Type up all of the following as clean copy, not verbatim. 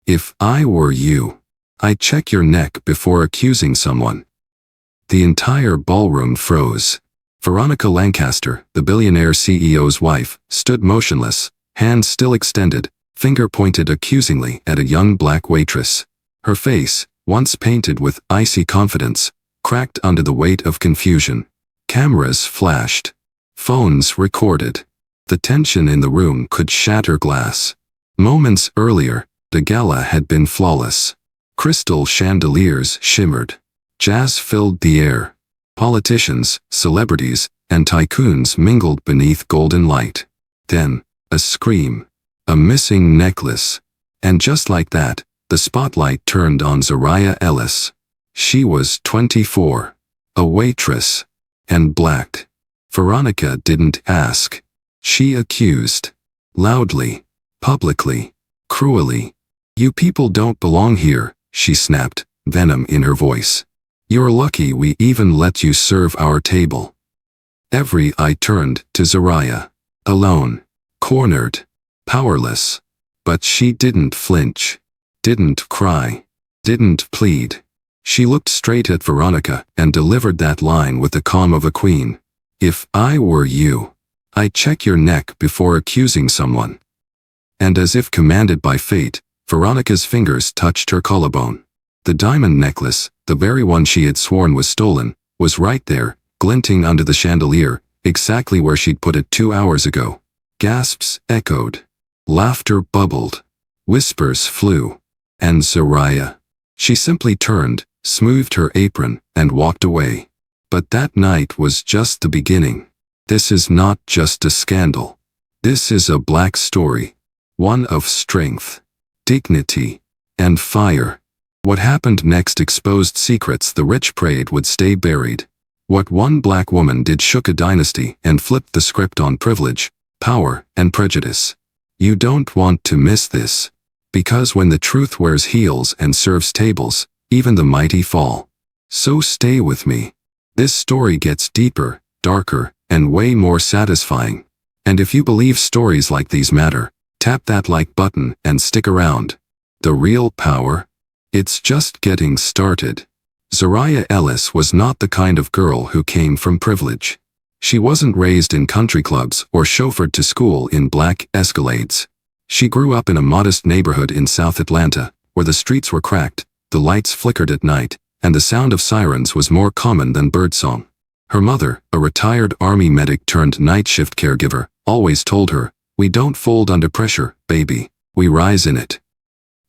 If I were you, I'd check your neck before accusing someone. The entire ballroom froze. Veronica Lancaster, the billionaire CEO's wife, stood motionless, hands still extended, finger pointed accusingly at a young black waitress. Her face, once painted with icy confidence, cracked under the weight of confusion. Cameras flashed. Phones recorded. The tension in the room could shatter glass. Moments earlier, the gala had been flawless. Crystal chandeliers shimmered. Jazz filled the air. Politicians, celebrities, and tycoons mingled beneath golden light. Then, a scream. A missing necklace. And just like that, the spotlight turned on Zariah Ellis. She was 24. A waitress. And black. Veronica didn't ask. She accused. Loudly. Publicly. Cruelly. You people don't belong here, she snapped, venom in her voice. You're lucky we even let you serve our table. Every eye turned to Zariah. Alone. Cornered. Powerless. But she didn't flinch. Didn't cry. Didn't plead. She looked straight at Veronica and delivered that line with the calm of a queen. If I were you, I'd check your neck before accusing someone. And as if commanded by fate, Veronica's fingers touched her collarbone. The diamond necklace, the very one she had sworn was stolen, was right there, glinting under the chandelier, exactly where she'd put it 2 hours ago. Gasps echoed. Laughter bubbled. Whispers flew. And Zariah. She simply turned, smoothed her apron, and walked away. But that night was just the beginning. This is not just a scandal. This is a black story. One of strength, dignity, and fire. What happened next exposed secrets the rich prayed would stay buried. What one black woman did shook a dynasty and flipped the script on privilege, power, and prejudice. You don't want to miss this. Because when the truth wears heels and serves tables, even the mighty fall. So stay with me. This story gets deeper, darker, and way more satisfying. And if you believe stories like these matter, tap that like button and stick around. The real power? It's just getting started. Zariah Ellis was not the kind of girl who came from privilege. She wasn't raised in country clubs or chauffeured to school in black Escalades. She grew up in a modest neighborhood in South Atlanta, where the streets were cracked, the lights flickered at night, and the sound of sirens was more common than birdsong. Her mother, a retired Army medic turned night shift caregiver, always told her, "We don't fold under pressure, baby. We rise in it."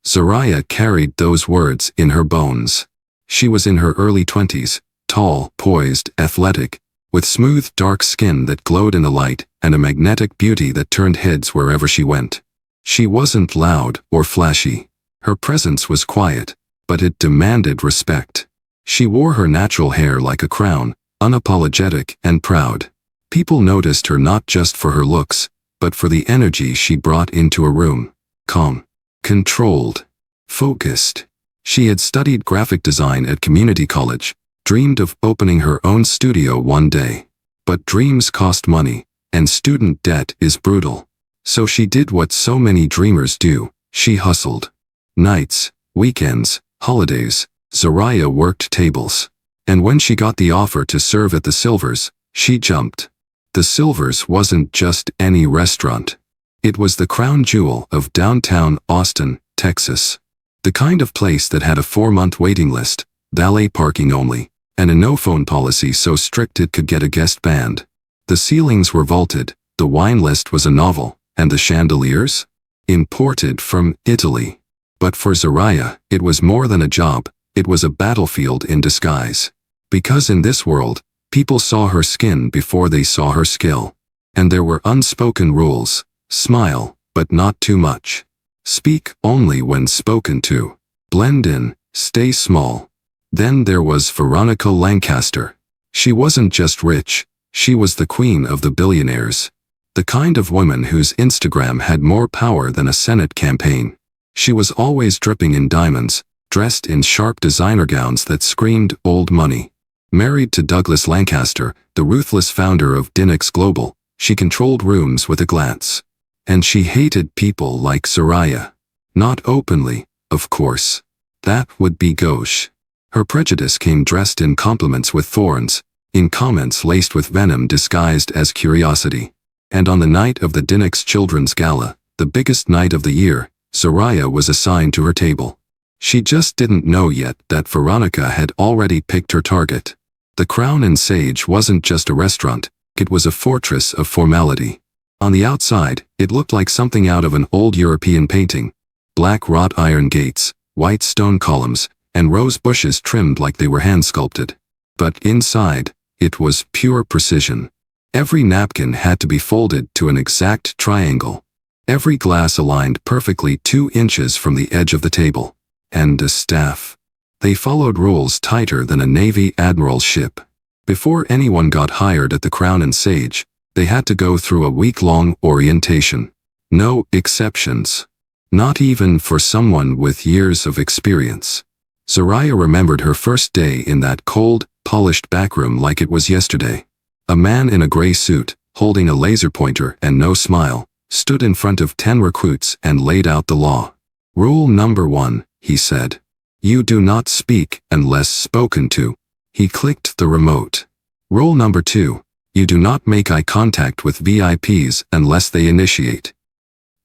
Zariah carried those words in her bones. She was in her early 20s, tall, poised, athletic, with smooth, dark skin that glowed in the light and a magnetic beauty that turned heads wherever she went. She wasn't loud or flashy. Her presence was quiet, but it demanded respect. She wore her natural hair like a crown, unapologetic and proud. People noticed her not just for her looks, but for the energy she brought into a room. Calm, controlled, focused. She had studied graphic design at community college, dreamed of opening her own studio one day. But dreams cost money, and student debt is brutal. So she did what so many dreamers do, she hustled. Nights, weekends, holidays, Zariah worked tables. And when she got the offer to serve at the Silvers, she jumped. The Silvers wasn't just any restaurant. It was the crown jewel of downtown Austin, Texas. The kind of place that had a 4-month waiting list, valet parking only, and a no-phone policy so strict it could get a guest band. The ceilings were vaulted, the wine list was a novel, and the chandeliers? Imported from Italy. But for Zariah, it was more than a job, it was a battlefield in disguise. Because in this world, people saw her skin before they saw her skill. And there were unspoken rules. Smile, but not too much. Speak only when spoken to. Blend in, stay small. Then there was Veronica Lancaster. She wasn't just rich, she was the queen of the billionaires. The kind of woman whose Instagram had more power than a Senate campaign. She was always dripping in diamonds, dressed in sharp designer gowns that screamed old money. Married to Douglas Lancaster, the ruthless founder of Dinex Global, she controlled rooms with a glance. And she hated people like Zariah. Not openly, Of course. That would be gauche. Her prejudice came dressed in compliments with thorns, in comments laced with venom disguised as curiosity. And on the night of the Dinnick's Children's Gala, the biggest night of the year, Zariah was assigned to her table. She just didn't know yet that Veronica had already picked her target. The Crown and Sage wasn't just a restaurant, it was a fortress of formality. On the outside, it looked like something out of an old European painting. Black wrought iron gates, white stone columns, and rose bushes trimmed like they were hand-sculpted. But inside, it was pure precision. Every napkin had to be folded to an exact triangle. Every glass aligned perfectly 2 inches from the edge of the table. And the staff. They followed rules tighter than a Navy admiral's ship. Before anyone got hired at the Crown and Sage, they had to go through a week-long orientation. No exceptions. Not even for someone with years of experience. Zariah remembered her first day in that cold, polished backroom like it was yesterday. A man in a gray suit, holding a laser pointer and no smile, stood in front of 10 recruits and laid out the law. Rule number 1, he said. You do not speak unless spoken to. He clicked the remote. Rule number 2, you do not make eye contact with VIPs unless they initiate.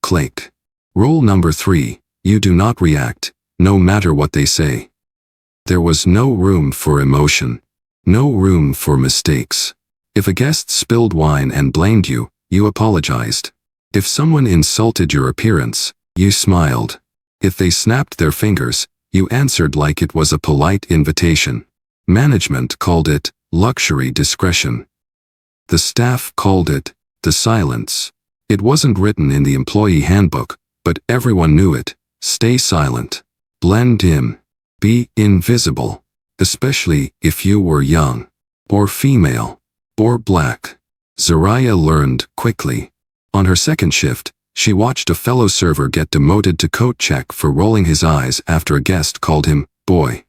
Click. Rule number 3, you do not react, no matter what they say. There was no room for emotion. No room for mistakes. If a guest spilled wine and blamed you, you apologized. If someone insulted your appearance, you smiled. If they snapped their fingers, you answered like it was a polite invitation. Management called it luxury discretion. The staff called it the silence. It wasn't written in the employee handbook, but everyone knew it. Stay silent. Blend in. Be invisible. Especially if you were young, or female, or black. Zariah learned quickly. On her second shift, she watched a fellow server get demoted to coat check for rolling his eyes after a guest called him boy.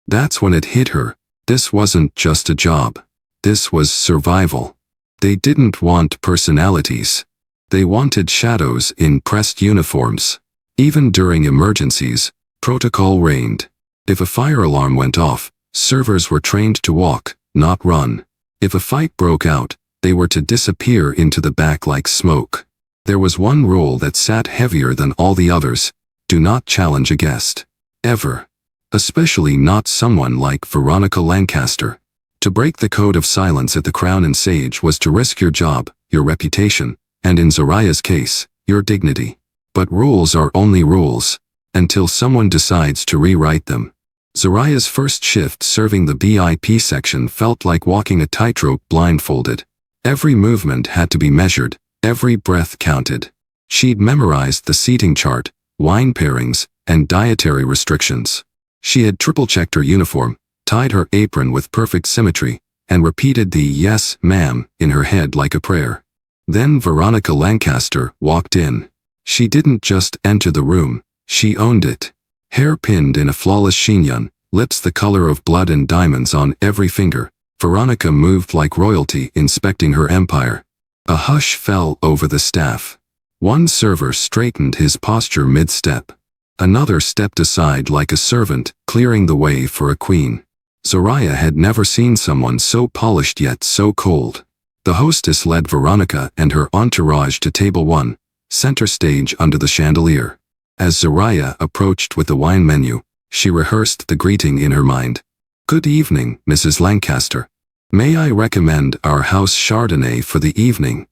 That's when it hit her. This wasn't just a job. This was survival. They didn't want personalities. They wanted shadows in pressed uniforms. Even during emergencies, protocol reigned. If a fire alarm went off, servers were trained to walk, not run. If a fight broke out, they were to disappear into the back like smoke. There was one rule that sat heavier than all the others: do not challenge a guest. Ever. Especially not someone like Veronica Lancaster. To break the code of silence at the Crown and Sage was to risk your job, your reputation, and in Zariah's case, your dignity. But rules are only rules, until someone decides to rewrite them. Zariah's first shift serving the VIP section felt like walking a tightrope blindfolded. Every movement had to be measured, every breath counted. She'd memorized the seating chart, wine pairings, and dietary restrictions. She had triple-checked her uniform, tied her apron with perfect symmetry, and repeated the "yes, ma'am" in her head like a prayer. Then Veronica Lancaster walked in. She didn't just enter the room, she owned it. Hair pinned in a flawless chignon, lips the color of blood and diamonds on every finger, Veronica moved like royalty inspecting her empire. A hush fell over the staff. One server straightened his posture mid-step. Another stepped aside like a servant, clearing the way for a queen. Zariah had never seen someone so polished yet so cold. The hostess led Veronica and her entourage to table 1, center stage under the chandelier. As Zariah approached with the wine menu, she rehearsed the greeting in her mind. Good evening, Mrs. Lancaster. May I recommend our house Chardonnay for the evening?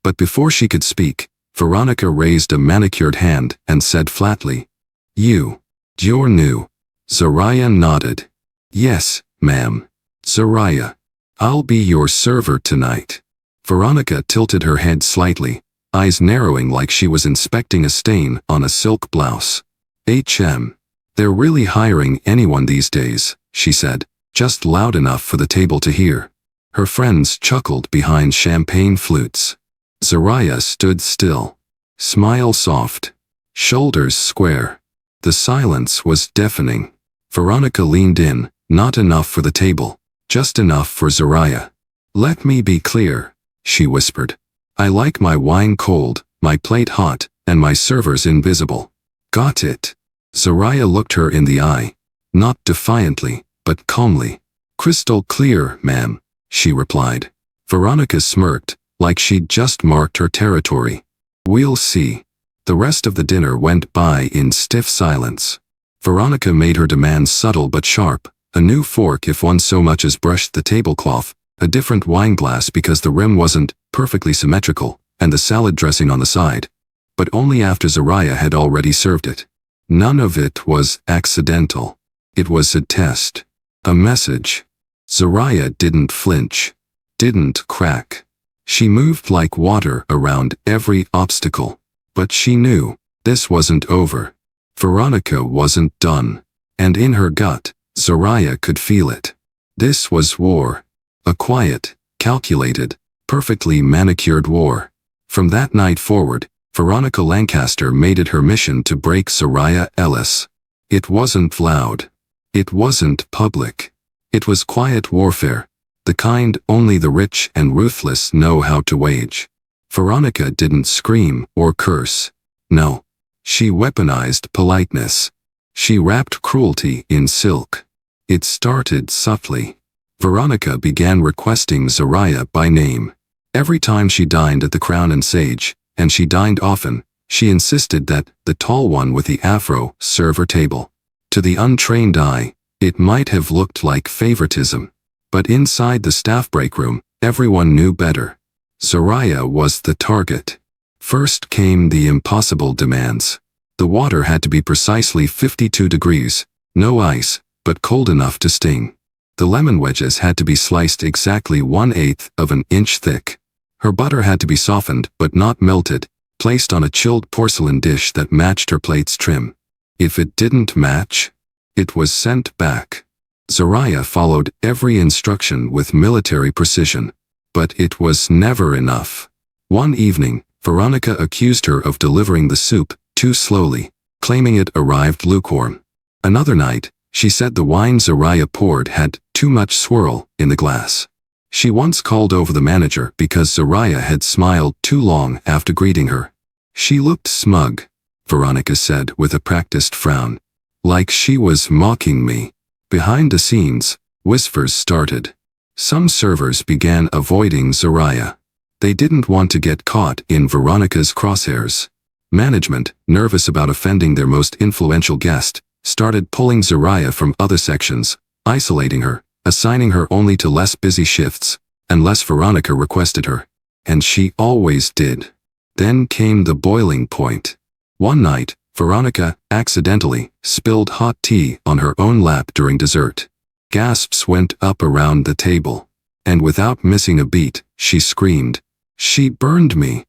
But before she could speak, Veronica raised a manicured hand and said flatly, You're new. Zariah nodded. Yes, ma'am. Zariah. I'll be your server tonight. Veronica tilted her head slightly, eyes narrowing like she was inspecting a stain on a silk blouse. They're really hiring anyone these days, she said, just loud enough for the table to hear. Her friends chuckled behind champagne flutes. Zariah stood still. Smile soft. Shoulders square. The silence was deafening. Veronica leaned in, not enough for the table, just enough for Zariah. Let me be clear, she whispered. I like my wine cold, my plate hot, and my servers invisible. Got it? Zariah looked her in the eye, not defiantly, but calmly. "Crystal clear, ma'am," she replied. Veronica smirked, like she'd just marked her territory. "We'll see." The rest of the dinner went by in stiff silence. Veronica made her demands subtle but sharp: a new fork if one so much as brushed the tablecloth, a different wineglass because the rim wasn't perfectly symmetrical, and the salad dressing on the side. But only after Zariah had already served it. None of it was accidental. It was a test. A message. Zariah didn't flinch. Didn't crack. She moved like water around every obstacle. But she knew this wasn't over. Veronica wasn't done. And in her gut, Zariah could feel it. This was war. A quiet, calculated, perfectly manicured war. From that night forward, Veronica Lancaster made it her mission to break Zariah Ellis. It wasn't loud. It wasn't public. It was quiet warfare, the kind only the rich and ruthless know how to wage. Veronica didn't scream or curse. No. She weaponized politeness. She wrapped cruelty in silk. It started subtly. Veronica began requesting Zariah by name. Every time she dined at the Crown and Sage, and she dined often, she insisted that the tall one with the afro serve her table. To the untrained eye, it might have looked like favoritism. But inside the staff break room, everyone knew better. Zariah was the target. First came the impossible demands. The water had to be precisely 52 degrees, no ice, but cold enough to sting. The lemon wedges had to be sliced exactly 1/8 of an inch thick. Her butter had to be softened but not melted, placed on a chilled porcelain dish that matched her plate's trim. If it didn't match, it was sent back. Zariah followed every instruction with military precision. But it was never enough. One evening, Veronica accused her of delivering the soup too slowly, claiming it arrived lukewarm. Another night, she said the wine Zariah poured had too much swirl in the glass. She once called over the manager because Zariah had smiled too long after greeting her. "She looked smug," Veronica said with a practiced frown. "Like she was mocking me." Behind the scenes, whispers started. Some servers began avoiding Zariah. They didn't want to get caught in Veronica's crosshairs. Management, nervous about offending their most influential guest, started pulling Zariah from other sections, isolating her, assigning her only to less busy shifts, unless Veronica requested her. And she always did. Then came the boiling point. One night, Veronica, accidentally, spilled hot tea on her own lap during dessert. Gasps went up around the table. And without missing a beat, she screamed, "She burned me!"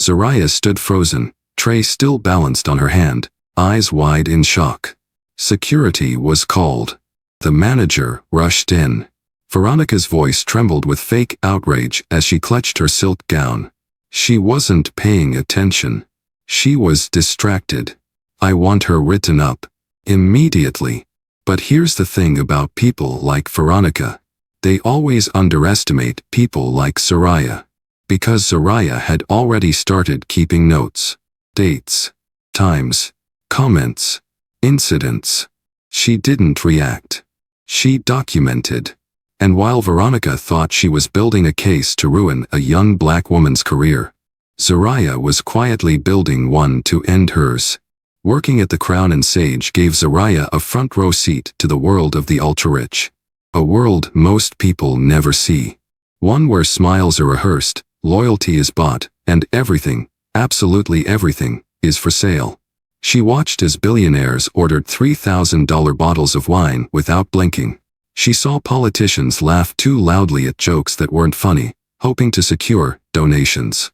Zariah stood frozen, tray still balanced on her hand, eyes wide in shock. Security was called. The manager rushed in. Veronica's voice trembled with fake outrage as she clutched her silk gown. She wasn't paying attention. She was distracted. "I want her written up. Immediately." But here's the thing about people like Veronica. They always underestimate people like Zariah. Because Zariah had already started keeping notes. Dates. Times. Comments. Incidents. She didn't react. She documented. And while Veronica thought she was building a case to ruin a young black woman's career, Zariah was quietly building one to end hers. Working at the Crown and Sage gave Zariah a front row seat to the world of the ultra-rich. A world most people never see. One where smiles are rehearsed, loyalty is bought, and everything, absolutely everything, is for sale. She watched as billionaires ordered $3,000 bottles of wine without blinking. She saw politicians laugh too loudly at jokes that weren't funny, hoping to secure donations.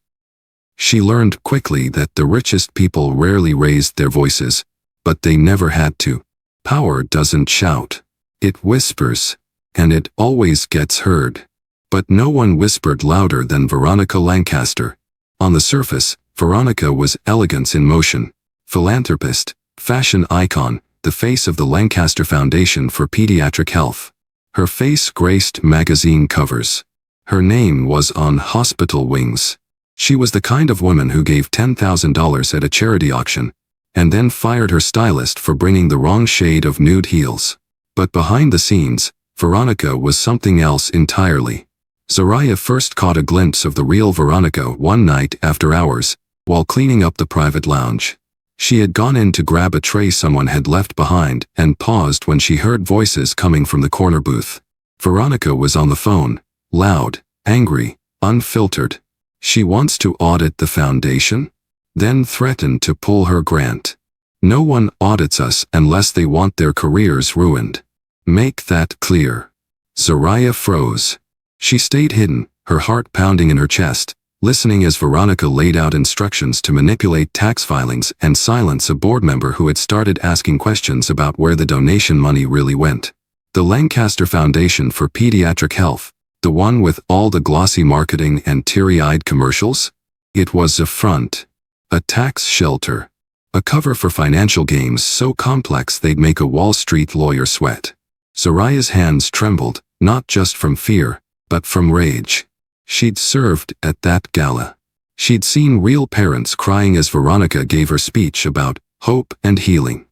She learned quickly that the richest people rarely raised their voices, but they never had to. Power doesn't shout. It whispers. And it always gets heard. But no one whispered louder than Veronica Lancaster. On the surface, Veronica was elegance in motion. Philanthropist, fashion icon, the face of the Lancaster Foundation for Pediatric Health. Her face graced magazine covers. Her name was on hospital wings. She was the kind of woman who gave $10,000 at a charity auction, and then fired her stylist for bringing the wrong shade of nude heels. But behind the scenes, Veronica was something else entirely. Zariah first caught a glimpse of the real Veronica one night after hours, while cleaning up the private lounge. She had gone in to grab a tray someone had left behind and paused when she heard voices coming from the corner booth. Veronica was on the phone, loud, angry, unfiltered. She wants to audit the foundation? Then threatened to pull her grant. No one audits us unless they want their careers ruined. Make that clear. Zariah froze. She stayed hidden, her heart pounding in her chest, listening as Veronica laid out instructions to manipulate tax filings and silence a board member who had started asking questions about where the donation money really went. The Lancaster Foundation for Pediatric Health, the one with all the glossy marketing and teary-eyed commercials? It was a front. A tax shelter. A cover for financial games so complex they'd make a Wall Street lawyer sweat. Zariah's hands trembled, not just from fear, but from rage. She'd served at that gala. She'd seen real parents crying as Veronica gave her speech about hope and healing.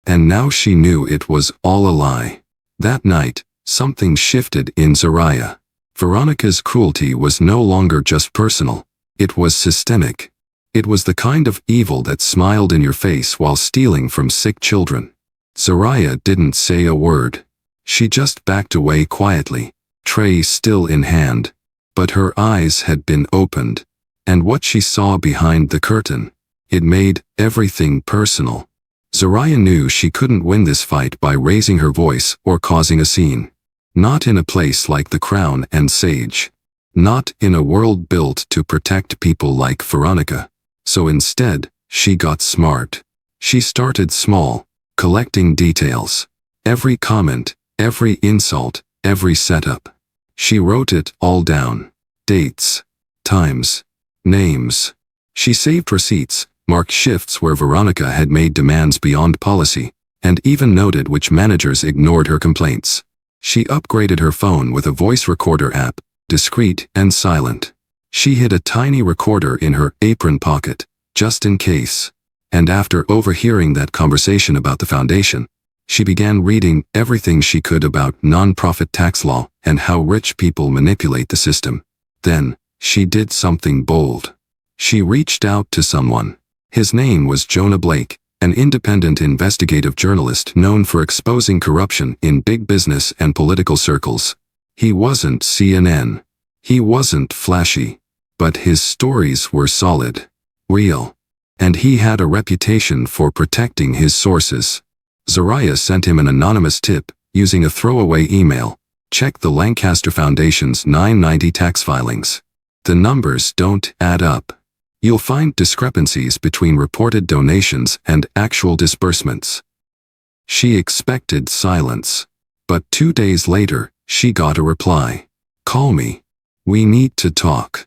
And now she knew it was all a lie. That night, something shifted in Zariah. Veronica's cruelty was no longer just personal. It was systemic. It was the kind of evil that smiled in your face while stealing from sick children. Zariah didn't say a word. She just backed away quietly, tray still in hand. But her eyes had been opened, and what she saw behind the curtain, it made everything personal. Zariah knew she couldn't win this fight by raising her voice or causing a scene. Not in a place like the Crown and Sage. Not in a world built to protect people like Veronica. So instead, she got smart. She started small, collecting details. Every comment, every insult, every setup. She wrote it all down. Dates, times, names. She saved receipts, marked shifts where Veronica had made demands beyond policy, and even noted which managers ignored her complaints. She upgraded her phone with a voice recorder app, discreet and silent. She hid a tiny recorder in her apron pocket, just in case. And after overhearing that conversation about the foundation, she began reading everything she could about nonprofit tax law and how rich people manipulate the system. Then, she did something bold. She reached out to someone. His name was Jonah Blake, an independent investigative journalist known for exposing corruption in big business and political circles. He wasn't CNN. He wasn't flashy. But his stories were solid. Real. And he had a reputation for protecting his sources. Zariah sent him an anonymous tip, using a throwaway email. Check the Lancaster Foundation's 990 tax filings. The numbers don't add up. You'll find discrepancies between reported donations and actual disbursements. She expected silence. But 2 days later, she got a reply. Call me. We need to talk.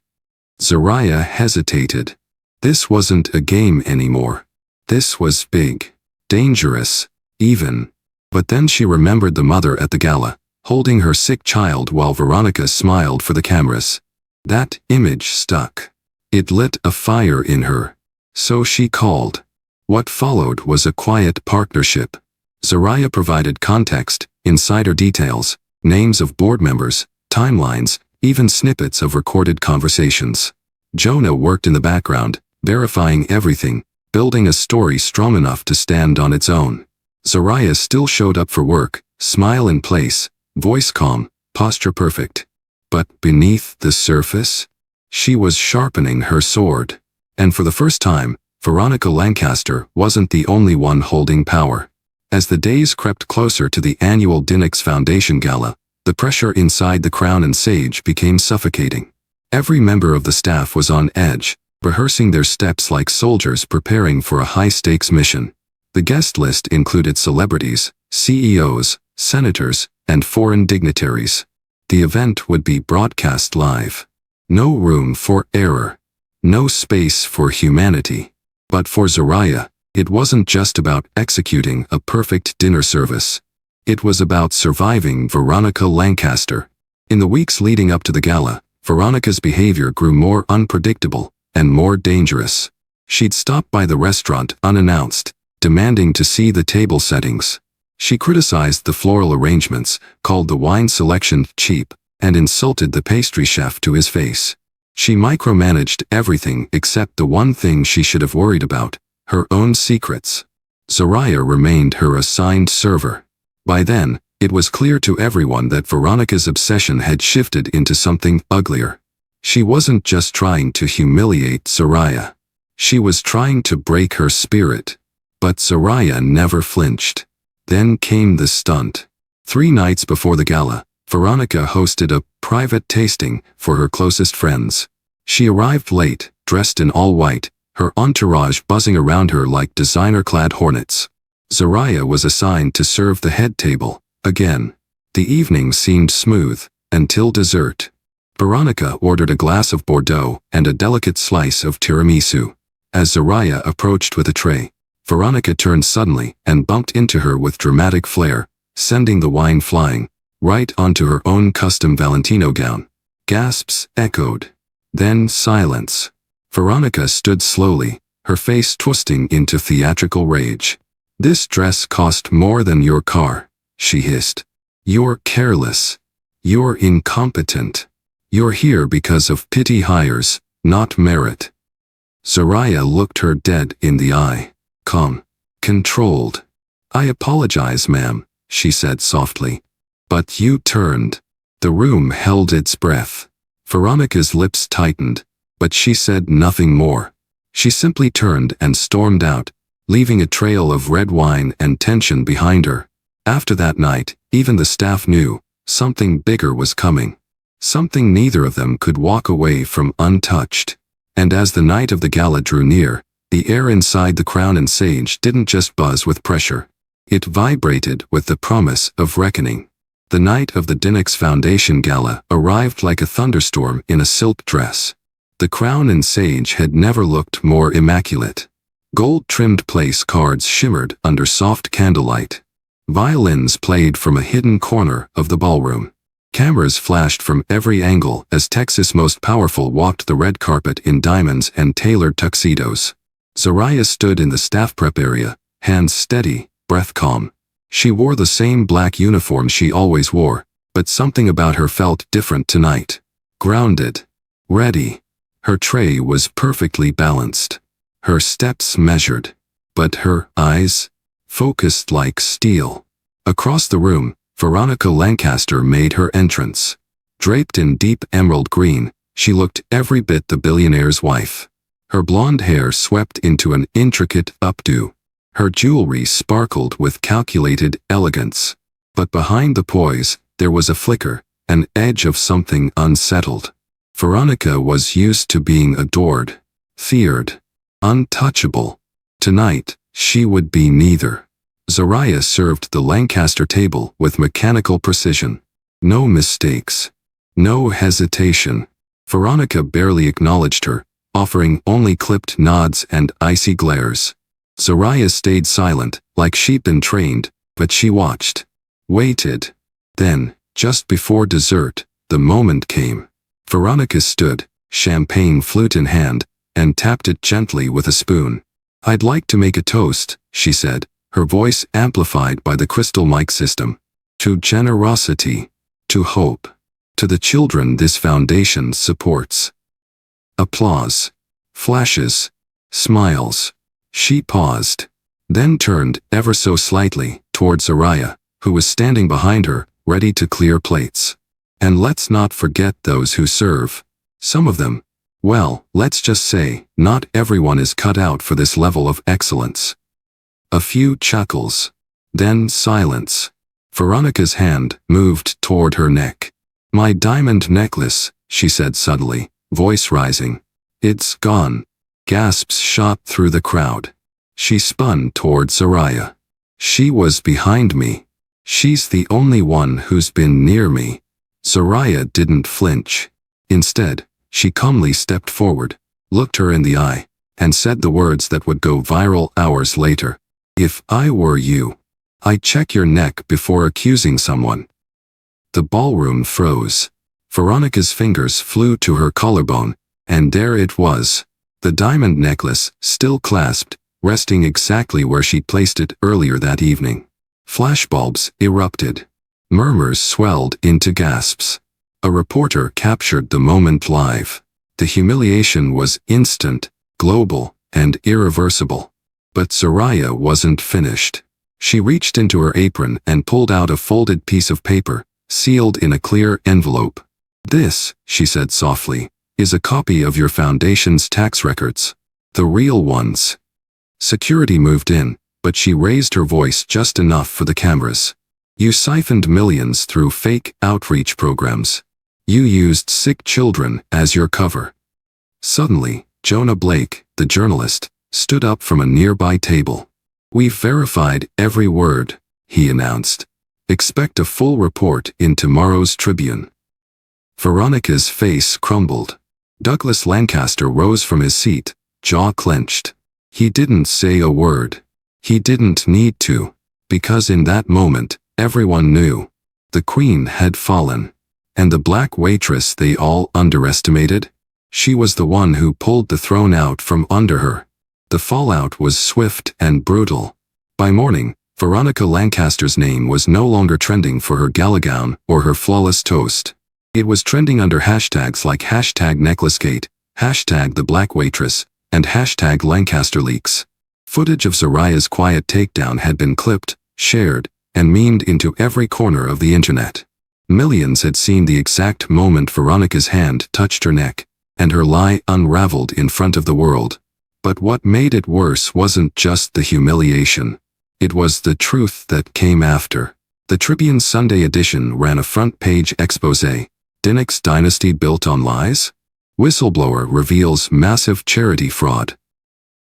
Zariah hesitated. This wasn't a game anymore. This was big. Dangerous. Even. But then she remembered the mother at the gala, holding her sick child while Veronica smiled for the cameras. That image stuck. It lit a fire in her. So she called. What followed was a quiet partnership. Zariah provided context, insider details, names of board members, timelines, even snippets of recorded conversations. Jonah worked in the background, verifying everything, building a story strong enough to stand on its own. Zariah still showed up for work, smile in place, voice calm, posture perfect. But beneath the surface, she was sharpening her sword. And for the first time, Veronica Lancaster wasn't the only one holding power. As the days crept closer to the annual Dinix Foundation Gala, the pressure inside the Crown and Sage became suffocating. Every member of the staff was on edge, rehearsing their steps like soldiers preparing for a high-stakes mission. The guest list included celebrities, CEOs, senators, and foreign dignitaries. The event would be broadcast live. No room for error. No space for humanity. But for Zariah, it wasn't just about executing a perfect dinner service. It was about surviving Veronica Lancaster. In the weeks leading up to the gala, Veronica's behavior grew more unpredictable and more dangerous. She'd stopped by the restaurant unannounced, demanding to see the table settings. She criticized the floral arrangements, called the wine selection cheap, and insulted the pastry chef to his face. She micromanaged everything except the one thing she should have worried about, her own secrets. Zariah remained her assigned server. By then, it was clear to everyone that Veronica's obsession had shifted into something uglier. She wasn't just trying to humiliate Zariah. She was trying to break her spirit. But Zariah never flinched. Then came the stunt. 3 nights before the gala, Veronica hosted a private tasting for her closest friends. She arrived late, dressed in all white, her entourage buzzing around her like designer-clad hornets. Zariah was assigned to serve the head table. Again, the evening seemed smooth, until dessert. Veronica ordered a glass of Bordeaux and a delicate slice of tiramisu. As Zariah approached with a tray, Veronica turned suddenly and bumped into her with dramatic flair, sending the wine flying, right onto her own custom Valentino gown. Gasps echoed. Then silence. Veronica stood slowly, her face twisting into theatrical rage. "This dress cost more than your car," she hissed. "You're careless. You're incompetent. You're here because of pity hires, not merit." Zariah looked her dead in the eye. Calm. Controlled. "I apologize, ma'am," she said softly. "But you turned." The room held its breath. Veronica's lips tightened, but she said nothing more. She simply turned and stormed out, leaving a trail of red wine and tension behind her. After that night, even the staff knew, something bigger was coming. Something neither of them could walk away from untouched. And as the night of the gala drew near, the air inside the Crown and Sage didn't just buzz with pressure. It vibrated with the promise of reckoning. The night of the Dinix Foundation Gala arrived like a thunderstorm in a silk dress. The Crown and Sage had never looked more immaculate. Gold-trimmed place cards shimmered under soft candlelight. Violins played from a hidden corner of the ballroom. Cameras flashed from every angle as Texas' most powerful walked the red carpet in diamonds and tailored tuxedos. Zariah stood in the staff prep area, hands steady, breath calm. She wore the same black uniform she always wore, but something about her felt different tonight. Grounded. Ready. Her tray was perfectly balanced. Her steps measured. But her eyes? Focused like steel. Across the room, Veronica Lancaster made her entrance. Draped in deep emerald green, she looked every bit the billionaire's wife. Her blonde hair swept into an intricate updo. Her jewelry sparkled with calculated elegance. But behind the poise, there was a flicker, an edge of something unsettled. Veronica was used to being adored, feared, untouchable. Tonight, she would be neither. Zariah served the Lancaster table with mechanical precision. No mistakes. No hesitation. Veronica barely acknowledged her, offering only clipped nods and icy glares. Zariah stayed silent, like she'd been trained, but she watched. Waited. Then, just before dessert, the moment came. Veronica stood, champagne flute in hand, and tapped it gently with a spoon. "I'd like to make a toast," she said, her voice amplified by the crystal mic system. "To generosity. To hope. To the children this foundation supports." Applause. Flashes. Smiles. She paused. Then turned, ever so slightly, toward Zariah, who was standing behind her, ready to clear plates. "And let's not forget those who serve. Some of them, well, let's just say, not everyone is cut out for this level of excellence." A few chuckles. Then silence. Veronica's hand moved toward her neck. "My diamond necklace," she said suddenly, voice rising. "It's gone." Gasps shot through the crowd. She spun toward Zariah. "She was behind me. She's the only one who's been near me." Zariah didn't flinch. Instead, she calmly stepped forward, looked her in the eye, and said the words that would go viral hours later. "If I were you, I'd check your neck before accusing someone." The ballroom froze. Veronica's fingers flew to her collarbone, and there it was. The diamond necklace, still clasped, resting exactly where she'd placed it earlier that evening. Flashbulbs erupted. Murmurs swelled into gasps. A reporter captured the moment live. The humiliation was instant, global, and irreversible. But Zariah wasn't finished. She reached into her apron and pulled out a folded piece of paper, sealed in a clear envelope. "This," she said softly, "is a copy of your foundation's tax records. The real ones." Security moved in, but she raised her voice just enough for the cameras. "You siphoned millions through fake outreach programs. You used sick children as your cover." Suddenly, Jonah Blake, the journalist, stood up from a nearby table. "We've verified every word," he announced. "Expect a full report in tomorrow's Tribune." Veronica's face crumbled. Douglas Lancaster rose from his seat, jaw clenched. He didn't say a word. He didn't need to, because in that moment, everyone knew. The Queen had fallen. And the black waitress they all underestimated? She was the one who pulled the throne out from under her. The fallout was swift and brutal. By morning, Veronica Lancaster's name was no longer trending for her gala gown or her flawless toast. It was trending under hashtags like #NecklaceGate, #TheBlackWaitress, and #LancasterLeaks. Footage of Zariah's quiet takedown had been clipped, shared, and memed into every corner of the internet. Millions had seen the exact moment Veronica's hand touched her neck, and her lie unraveled in front of the world. But what made it worse wasn't just the humiliation. It was the truth that came after. The Tribune's Sunday edition ran a front-page exposé. Dinnick's dynasty built on lies? Whistleblower reveals massive charity fraud.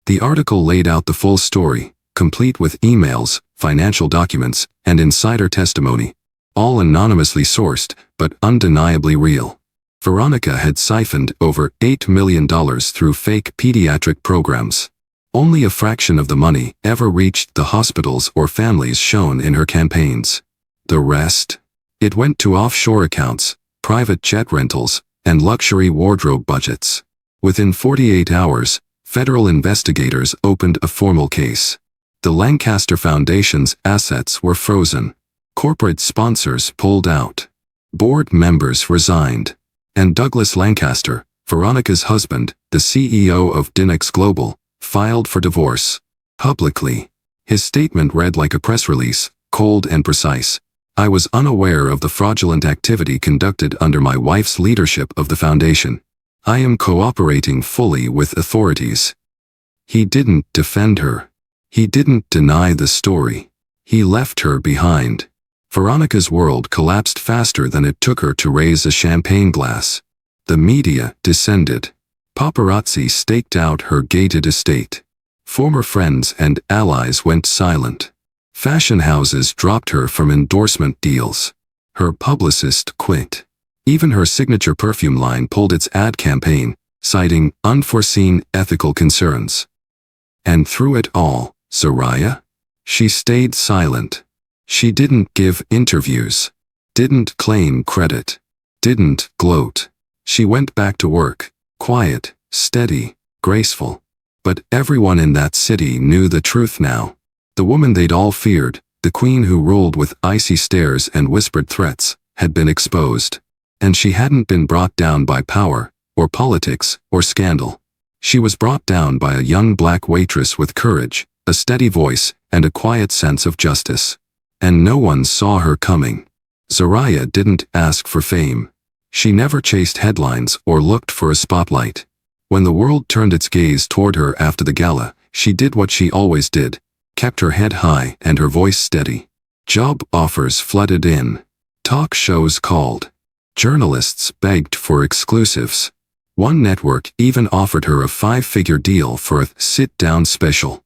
The article laid out the full story, complete with emails, financial documents, and insider testimony, all anonymously sourced, but undeniably real. Veronica had siphoned over $8 million through fake pediatric programs. Only a fraction of the money ever reached the hospitals or families shown in her campaigns. The rest? It went to offshore accounts, private jet rentals, and luxury wardrobe budgets. Within 48 hours, federal investigators opened a formal case. The Lancaster Foundation's assets were frozen. Corporate sponsors pulled out. Board members resigned. And Douglas Lancaster, Veronica's husband, the CEO of Dinnick's Global, filed for divorce. Publicly. His statement read like a press release, cold and precise. "I was unaware of the fraudulent activity conducted under my wife's leadership of the foundation. I am cooperating fully with authorities." He didn't defend her. He didn't deny the story. He left her behind. Veronica's world collapsed faster than it took her to raise a champagne glass. The media descended. Paparazzi staked out her gated estate. Former friends and allies went silent. Fashion houses dropped her from endorsement deals. Her publicist quit. Even her signature perfume line pulled its ad campaign, citing unforeseen ethical concerns. And through it all, Zariah? She stayed silent. She didn't give interviews. Didn't claim credit. Didn't gloat. She went back to work, quiet, steady, graceful. But everyone in that city knew the truth now. The woman they'd all feared, the queen who ruled with icy stares and whispered threats, had been exposed. And she hadn't been brought down by power, or politics, or scandal. She was brought down by a young black waitress with courage, a steady voice, and a quiet sense of justice. And no one saw her coming. Zariah didn't ask for fame. She never chased headlines or looked for a spotlight. When the world turned its gaze toward her after the gala, she did what she always did, kept her head high and her voice steady. Job offers flooded in. Talk shows called. Journalists begged for exclusives. One network even offered her a 5-figure deal for a sit-down special.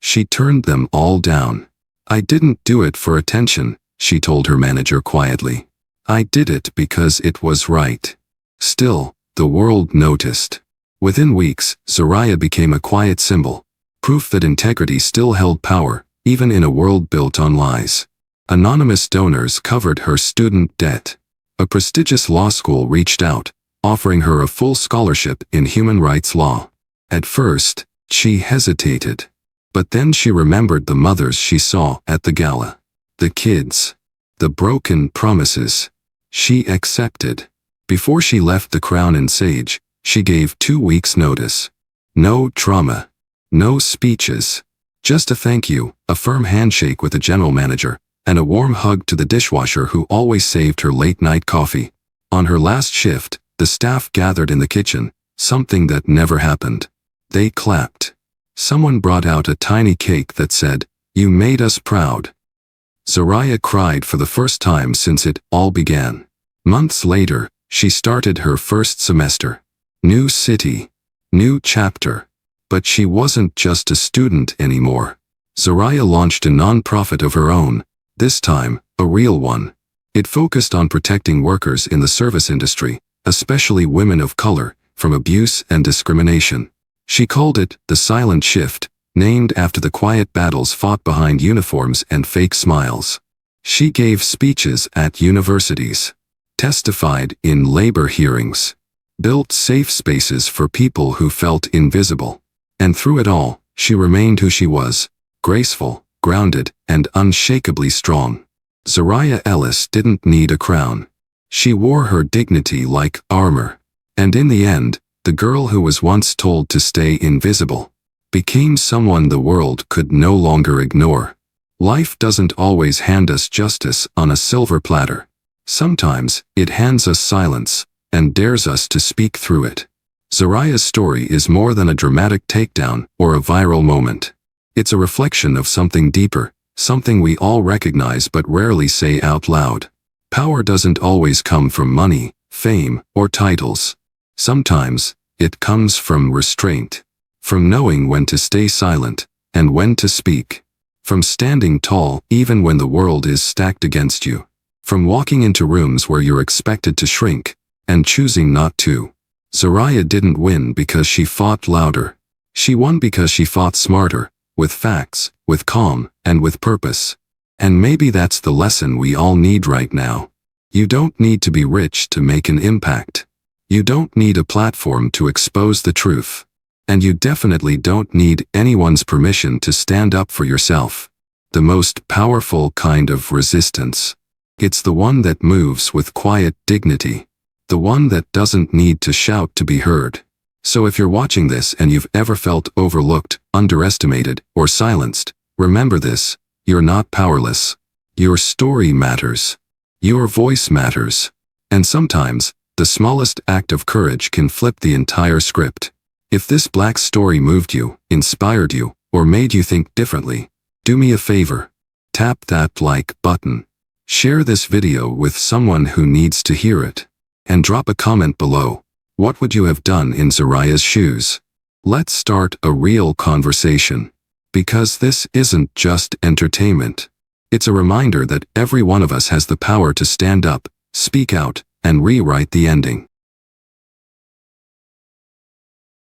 She turned them all down. "I didn't do it for attention," she told her manager quietly. "I did it because it was right." Still, the world noticed. Within weeks, Zariah became a quiet symbol, proof that integrity still held power, even in a world built on lies. Anonymous donors covered her student debt. A prestigious law school reached out, offering her a full scholarship in human rights law. At first, she hesitated. But then she remembered the mothers she saw at the gala. The kids. The broken promises. She accepted. Before she left the Crown and Sage, she gave 2 weeks' notice. No drama. No speeches. Just a thank you, a firm handshake with the general manager, and a warm hug to the dishwasher who always saved her late-night coffee. On her last shift, the staff gathered in the kitchen, something that never happened. They clapped. Someone brought out a tiny cake that said, "You made us proud." Zariah cried for the first time since it all began. Months later, she started her first semester. New city. New chapter. But she wasn't just a student anymore. Zariah launched a non-profit of her own, this time, a real one. It focused on protecting workers in the service industry, especially women of color, from abuse and discrimination. She called it the Silent Shift, named after the quiet battles fought behind uniforms and fake smiles. She gave speeches at universities, testified in labor hearings, built safe spaces for people who felt invisible. And through it all, she remained who she was, graceful, grounded, and unshakably strong. Zariah Ellis didn't need a crown. She wore her dignity like armor. And in the end, the girl who was once told to stay invisible became someone the world could no longer ignore. Life doesn't always hand us justice on a silver platter. Sometimes, it hands us silence, and dares us to speak through it. Zariah's story is more than a dramatic takedown or a viral moment. It's a reflection of something deeper, something we all recognize but rarely say out loud. Power doesn't always come from money, fame, or titles. Sometimes, it comes from restraint. From knowing when to stay silent, and when to speak. From standing tall even when the world is stacked against you. From walking into rooms where you're expected to shrink, and choosing not to. Zariah didn't win because she fought louder. She won because she fought smarter, with facts, with calm, and with purpose. And maybe that's the lesson we all need right now. You don't need to be rich to make an impact. You don't need a platform to expose the truth. And you definitely don't need anyone's permission to stand up for yourself. The most powerful kind of resistance. It's the one that moves with quiet dignity. The one that doesn't need to shout to be heard. So if you're watching this and you've ever felt overlooked, underestimated, or silenced, remember this: you're not powerless. Your story matters. Your voice matters. And sometimes, the smallest act of courage can flip the entire script. If this Black story moved you, inspired you, or made you think differently, do me a favor. Tap that like button. Share this video with someone who needs to hear it. And drop a comment below. What would you have done in Zariah's shoes? Let's start a real conversation. Because this isn't just entertainment. It's a reminder that every one of us has the power to stand up, speak out, and rewrite the ending.